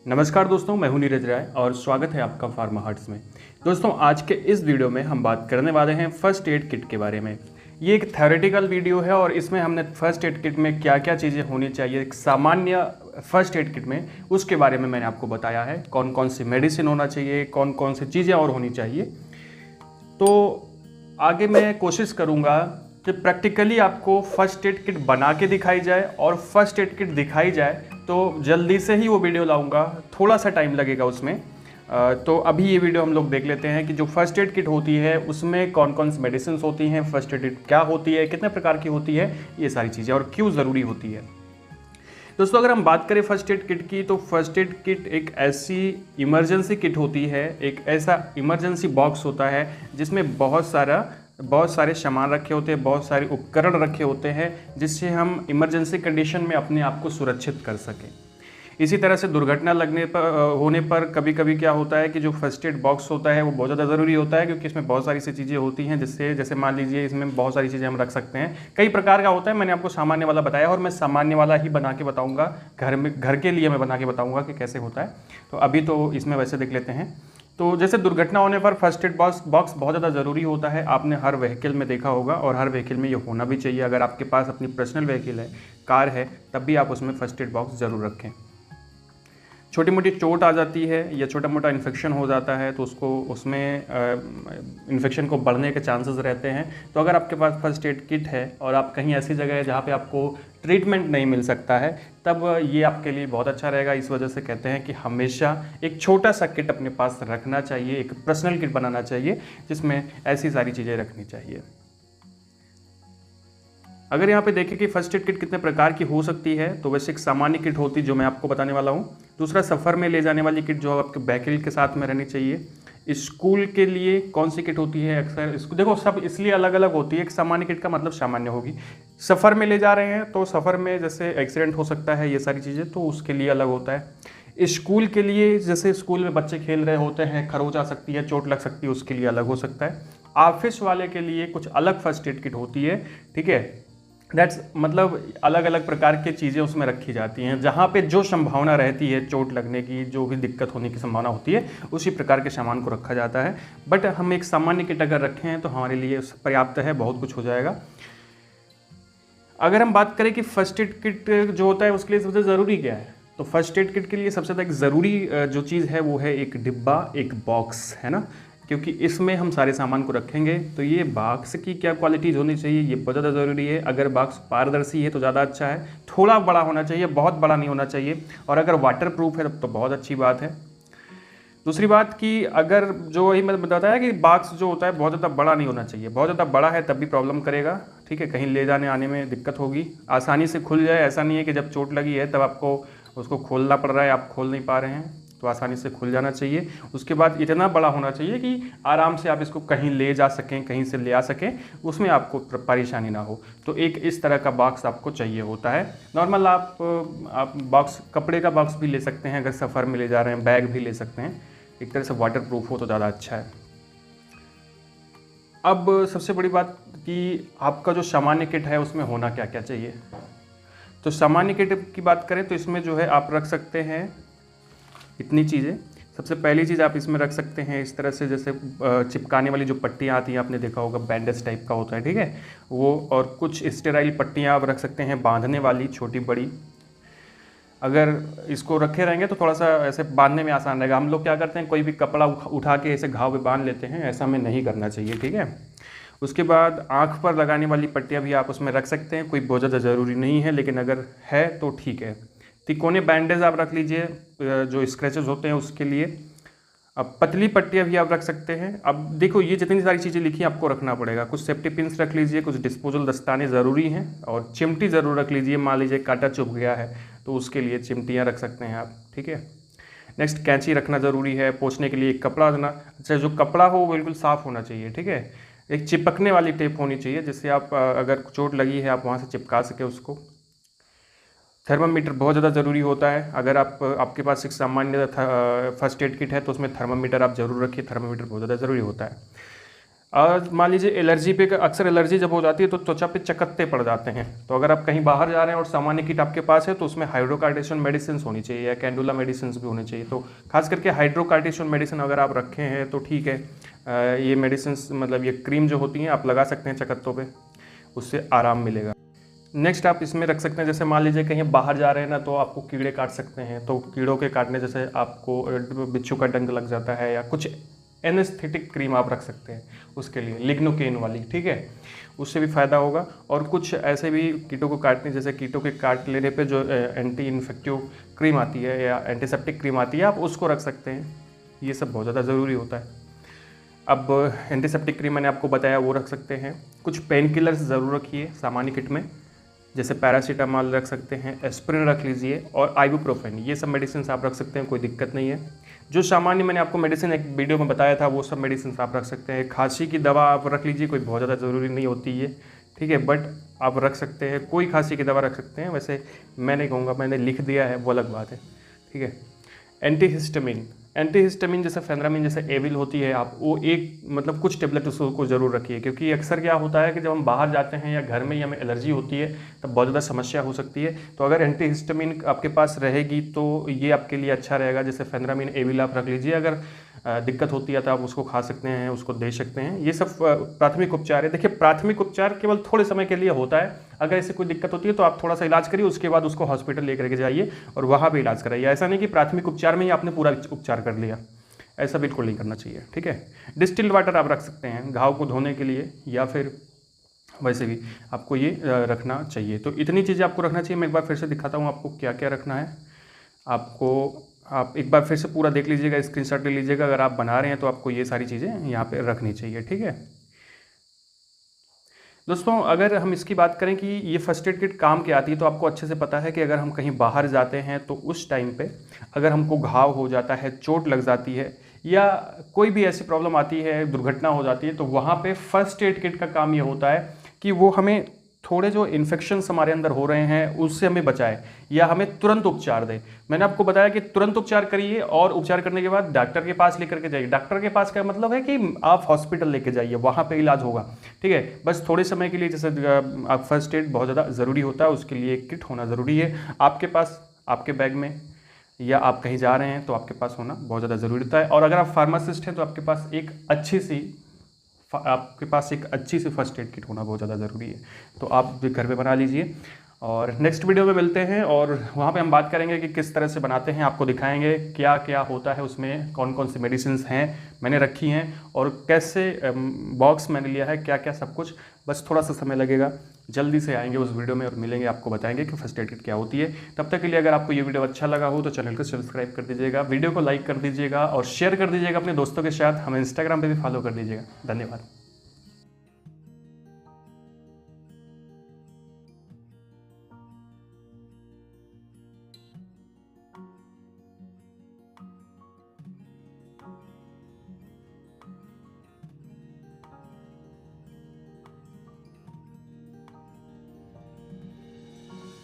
नमस्कार दोस्तों, मैं हूं नीरज राय और स्वागत है आपका फार्मा हर्ट्स में। दोस्तों, आज के इस वीडियो में हम बात करने वाले हैं फर्स्ट एड किट के बारे में। ये एक थ्योरेटिकल वीडियो है और इसमें हमने फर्स्ट एड किट में क्या क्या चीज़ें होनी चाहिए, एक सामान्य फर्स्ट एड किट में उसके बारे में मैंने आपको बताया है। कौन कौन सी मेडिसिन होना चाहिए, कौन कौन सी चीज़ें और होनी चाहिए। तो आगे मैं कोशिश करूँगा कि प्रैक्टिकली आपको फर्स्ट एड किट बना के दिखाई जाए और फर्स्ट एड किट दिखाई जाए तो जल्दी से ही वो वीडियो लाऊंगा। थोड़ा सा टाइम लगेगा उसमें। तो अभी ये वीडियो हम लोग देख लेते हैं कि जो फर्स्ट एड किट होती है उसमें कौन कौन सी मेडिसिन होती हैं, फर्स्ट एड किट क्या होती है, कितने प्रकार की होती है, ये सारी चीज़ें और क्यों ज़रूरी होती है। दोस्तों, अगर हम बात करें फर्स्ट एड किट की, तो फर्स्ट एड किट एक ऐसी इमरजेंसी किट होती है, एक ऐसा इमरजेंसी बॉक्स होता है जिसमें बहुत सारे सामान रखे होते हैं, बहुत सारे उपकरण रखे होते हैं जिससे हम इमरजेंसी कंडीशन में अपने आप को सुरक्षित कर सकें। इसी तरह से दुर्घटना होने पर कभी कभी क्या होता है कि जो फर्स्ट एड बॉक्स होता है वो बहुत ज़्यादा ज़रूरी होता है, क्योंकि इसमें बहुत सारी सी चीज़ें होती हैं जिससे, जैसे मान लीजिए इसमें बहुत सारी चीज़ें हम रख सकते हैं। कई प्रकार का होता है, मैंने आपको सामान्य वाला बताया और मैं सामान्य वाला ही बना के बताऊँगा। घर के लिए मैं बना के बताऊँगा कि कैसे होता है। तो अभी तो इसमें वैसे देख लेते हैं। तो जैसे दुर्घटना होने पर फर्स्ट एड बॉक्स बहुत ज़्यादा ज़रूरी होता है। आपने हर व्हीकल में देखा होगा और हर व्हीकल में ये होना भी चाहिए। अगर आपके पास अपनी पर्सनल व्हीकल है, कार है, तब भी आप उसमें फर्स्ट एड बॉक्स ज़रूर रखें। छोटी मोटी चोट आ जाती है या छोटा मोटा इन्फेक्शन हो जाता है तो उसमें इन्फेक्शन को बढ़ने के चांसेस रहते हैं। तो अगर आपके पास फर्स्ट एड किट है और आप कहीं ऐसी जगह है जहाँ पे आपको ट्रीटमेंट नहीं मिल सकता है, तब ये आपके लिए बहुत अच्छा रहेगा। इस वजह से कहते हैं कि हमेशा एक छोटा सा किट अपने पास रखना चाहिए, एक पर्सनल किट बनाना चाहिए जिसमें ऐसी सारी चीज़ें रखनी चाहिए। अगर यहाँ पे देखें कि फर्स्ट एड किट कितने प्रकार की हो सकती है, तो वैसे एक सामान्य किट होती है जो मैं आपको बताने वाला हूँ। दूसरा, सफ़र में ले जाने वाली किट जो आपके व्हीकल के साथ में रहनी चाहिए। स्कूल के लिए कौन सी किट होती है, अक्सर इसको देखो सब इसलिए अलग अलग होती है। एक सामान्य किट का मतलब सामान्य होगी। सफ़र में ले जा रहे हैं तो सफ़र में जैसे एक्सीडेंट हो सकता है, ये सारी चीज़ें, तो उसके लिए अलग होता है। स्कूल के लिए जैसे स्कूल में बच्चे खेल रहे होते हैं, खरोच आ सकती है, चोट लग सकती है, उसके लिए अलग हो सकता है। ऑफिस वाले के लिए कुछ अलग फर्स्ट एड किट होती है, ठीक है। मतलब अलग अलग प्रकार की चीज़ें उसमें रखी जाती हैं। जहाँ पे जो संभावना रहती है चोट लगने की, जो भी दिक्कत होने की संभावना होती है, उसी प्रकार के सामान को रखा जाता है। बट हम एक सामान्य किट अगर रखें तो हमारे लिए पर्याप्त है, बहुत कुछ हो जाएगा। अगर हम बात करें कि फर्स्ट एड किट जो होता है उसके लिए सबसे ज़रूरी क्या है, तो फर्स्ट एड किट के लिए सबसे ज़्यादा ज़रूरी जो चीज़ है वो है एक डिब्बा, एक बॉक्स, है ना। क्योंकि इसमें हम सारे सामान को रखेंगे। तो ये बॉक्स की क्या क्वालिटीज़ होनी चाहिए, ये बहुत ज़्यादा ज़रूरी है। अगर बॉक्स पारदर्शी है तो ज़्यादा अच्छा है, थोड़ा बड़ा होना चाहिए, बहुत बड़ा नहीं होना चाहिए। और अगर वाटर प्रूफ है तब तो बहुत अच्छी बात है। दूसरी बात कि अगर जो ही मैंने बताया कि बॉक्स जो होता है बहुत ज़्यादा बड़ा नहीं होना चाहिए। बहुत ज़्यादा बड़ा है तब भी प्रॉब्लम करेगा, ठीक है, कहीं ले जाने आने में दिक्कत होगी। आसानी से खुल जाए, ऐसा नहीं है कि जब चोट लगी है तब आपको उसको खोलना पड़ रहा है, आप खोल नहीं पा रहे हैं, तो आसानी से खुल जाना चाहिए। उसके बाद इतना बड़ा होना चाहिए कि आराम से आप इसको कहीं ले जा सकें, कहीं से ले आ सकें, उसमें आपको परेशानी ना हो। तो एक इस तरह का बॉक्स आपको चाहिए होता है। नॉर्मल आप बॉक्स, कपड़े का बॉक्स भी ले सकते हैं, अगर सफ़र में ले जा रहे हैं, बैग भी ले सकते हैं। एक तरह से वाटर प्रूफ हो तो ज़्यादा अच्छा है। अब सबसे बड़ी बात कि आपका जो सामान्य किट है उसमें होना क्या क्या चाहिए। तो सामान्य किट की बात करें तो इसमें जो है आप रख सकते हैं इतनी चीज़ें। सबसे पहली चीज़ आप इसमें रख सकते हैं इस तरह से, जैसे चिपकाने वाली जो पट्टियाँ आती हैं, आपने देखा होगा बैंडेज टाइप का होता है, ठीक है, वो। और कुछ स्टेराइल पट्टियाँ आप रख सकते हैं बांधने वाली, छोटी बड़ी। अगर इसको रखे रहेंगे तो थोड़ा सा ऐसे बांधने में आसान रहेगा। हम लोग क्या करते हैं, कोई भी कपड़ा उठा के ऐसे घाव पे बांध लेते हैं, ऐसा में नहीं करना चाहिए, ठीक है। उसके बाद आँख पर लगाने वाली पट्टियाँ भी आप उसमें रख सकते हैं, कोई बहुत ज़्यादा ज़रूरी नहीं है, लेकिन अगर है तो ठीक है। तिकोने बैंडेज आप रख लीजिए, जो स्क्रैचेस होते हैं उसके लिए। अब पतली पट्टियाँ भी आप रख सकते हैं। अब देखो, ये जितनी सारी चीज़ें लिखी आपको रखना पड़ेगा। कुछ सेफ्टी पिन्स रख लीजिए, कुछ डिस्पोजल दस्ताने ज़रूरी हैं, और चिमटी ज़रूर रख लीजिए। मान लीजिए कांटा चुभ गया है तो उसके लिए चिमटियाँ रख सकते हैं आप, ठीक है। नेक्स्ट, कैंची रखना ज़रूरी है। पोंछने के लिए एक कपड़ा रखना, अच्छा, जो कपड़ा हो वो बिल्कुल साफ़ होना चाहिए, ठीक है। एक चिपकने वाली टेप होनी चाहिए, जिससे आप अगर चोट लगी है आप वहाँ से चिपका सके उसको। थर्मामीटर बहुत ज़्यादा ज़रूरी होता है। अगर आपके पास एक सामान्य फर्स्ट एड किट है तो उसमें थर्मामीटर आप ज़रूर रखिए। थर्मामीटर बहुत ज़्यादा ज़रूरी होता है। और मान लीजिए एलर्जी पे, अक्सर एलर्जी जब हो जाती है तो त्वचा पे चकत्ते पड़ जाते हैं। तो अगर आप कहीं बाहर जा रहे हैं और सामान्य किट आपके पास है तो उसमें हाइड्रोकार्टिसोन मेडिसिन होनी चाहिए या कैंडुला मेडिसिन भी होनी चाहिए। तो खास करके हाइड्रोकार्टिसोन मेडिसिन अगर आप रखे हैं तो ठीक है, ये मेडिसिन मतलब ये क्रीम जो होती हैं आप लगा सकते हैं चकत्तों पर, उससे आराम मिलेगा। नेक्स्ट आप इसमें रख सकते हैं, जैसे मान लीजिए कहीं बाहर जा रहे हैं ना तो आपको कीड़े काट सकते हैं, तो कीड़ों के काटने जैसे आपको बिच्छू का डंक लग जाता है या कुछ एनेस्थेटिक क्रीम आप रख सकते हैं उसके लिए, लिग्नोकेन वाली, ठीक है, उससे भी फ़ायदा होगा। और कुछ ऐसे भी कीटों को काटने, जैसे कीटों के काट लेने पे जो एंटी इन्फेक्टिव क्रीम आती है या एंटीसेप्टिक क्रीम आती है आप उसको रख सकते हैं। ये सब बहुत ज़्यादा ज़रूरी होता है। अब एंटीसेप्टिक क्रीम मैंने आपको बताया वो रख सकते हैं। कुछ पेन किलर्स ज़रूर रखिए सामान्य किट में, जैसे पैरासीटामॉल रख सकते हैं, एस्पिरिन रख लीजिए और आइबुप्रोफेन, ये सब मेडिसिन आप रख सकते हैं, कोई दिक्कत नहीं है। जो सामान्य मैंने आपको मेडिसिन एक वीडियो में बताया था वो सब मेडिसिन आप रख सकते हैं। खांसी की दवा आप रख लीजिए, कोई बहुत ज़्यादा ज़रूरी नहीं होती है, ठीक है, बट आप रख सकते हैं, कोई खांसी की दवा रख सकते हैं। वैसे मैं नहीं कहूँगा, मैंने लिख दिया है वो अलग बात है, ठीक है। एंटीहिस्टामिन जैसे फेनरामिन जैसे एविल होती है, आप वो एक मतलब कुछ टेबलेट उसको ज़रूर रखिए, क्योंकि अक्सर क्या होता है कि जब हम बाहर जाते हैं या घर में ही हमें एलर्जी होती है तब बहुत ज़्यादा समस्या हो सकती है। तो अगर एंटीहिस्टामिन आपके पास रहेगी तो ये आपके लिए अच्छा रहेगा। जैसे फेनरामिन एविल आप रख लीजिए, अगर दिक्कत होती है तो आप उसको खा सकते हैं, उसको दे सकते हैं। ये सब प्राथमिक उपचार है। देखिए, प्राथमिक उपचार केवल थोड़े समय के लिए होता है। अगर ऐसे कोई दिक्कत होती है तो आप थोड़ा सा इलाज करिए, उसके बाद उसको हॉस्पिटल लेकर के जाइए और वहाँ पे इलाज कराइए। ऐसा नहीं कि प्राथमिक उपचार में ही आपने पूरा उपचार कर लिया, ऐसा बिल्कुल नहीं करना चाहिए, ठीक है। डिस्टिल्ड वाटर आप रख सकते हैं घाव को धोने के लिए, या फिर वैसे भी आपको ये रखना चाहिए। तो इतनी चीज़ें आपको रखना चाहिए। मैं एक बार फिर से दिखाता हूँ आपको क्या क्या रखना है आपको। आप एक बार फिर से पूरा देख लीजिएगा, स्क्रीनशॉट ले लीजिएगा। अगर आप बना रहे हैं तो आपको ये सारी चीज़ें यहाँ पे रखनी चाहिए, ठीक है दोस्तों। अगर हम इसकी बात करें कि ये फर्स्ट एड किट काम क्या आती है, तो आपको अच्छे से पता है कि अगर हम कहीं बाहर जाते हैं तो उस टाइम पे अगर हमको घाव हो जाता है, चोट लग जाती है या कोई भी ऐसी प्रॉब्लम आती है, दुर्घटना हो जाती है, तो वहाँ पे फर्स्ट एड किट का काम ये होता है कि वो हमें थोड़े जो इन्फेक्शंस हमारे अंदर हो रहे हैं उससे हमें बचाए या हमें तुरंत उपचार दे। मैंने आपको बताया कि तुरंत उपचार करिए और उपचार करने के बाद डॉक्टर के पास लेकर के जाइए। डॉक्टर के पास का मतलब है कि आप हॉस्पिटल लेके जाइए, वहाँ पे इलाज होगा, ठीक है। बस थोड़े समय के लिए, जैसे आप फर्स्ट एड बहुत ज़्यादा ज़रूरी होता है, उसके लिए एक किट होना ज़रूरी है आपके पास, आपके बैग में, या आप कहीं जा रहे हैं तो आपके पास होना बहुत ज़्यादा ज़रूरी होता है। और अगर आप फार्मासिस्ट हैं तो आपके पास एक अच्छी सी फर्स्ट एड किट होना बहुत ज़्यादा ज़रूरी है। तो आप भी घर पे बना लीजिए और नेक्स्ट वीडियो में मिलते हैं और वहाँ पे हम बात करेंगे कि किस तरह से बनाते हैं, आपको दिखाएंगे क्या क्या होता है उसमें, कौन कौन सी मेडिसिन हैं मैंने रखी हैं और कैसे बॉक्स मैंने लिया है, क्या क्या सब कुछ। बस थोड़ा सा समय लगेगा, जल्दी से आएंगे उस वीडियो में और मिलेंगे, आपको बताएंगे कि फर्स्ट एड किट क्या होती है। तब तक के लिए अगर आपको ये वीडियो अच्छा लगा हो तो चैनल को सब्सक्राइब कर दीजिएगा, वीडियो को लाइक कर दीजिएगा और शेयर कर दीजिएगा अपने दोस्तों के साथ। हमें इंस्टाग्राम पर भी फॉलो कर दीजिएगा। धन्यवाद।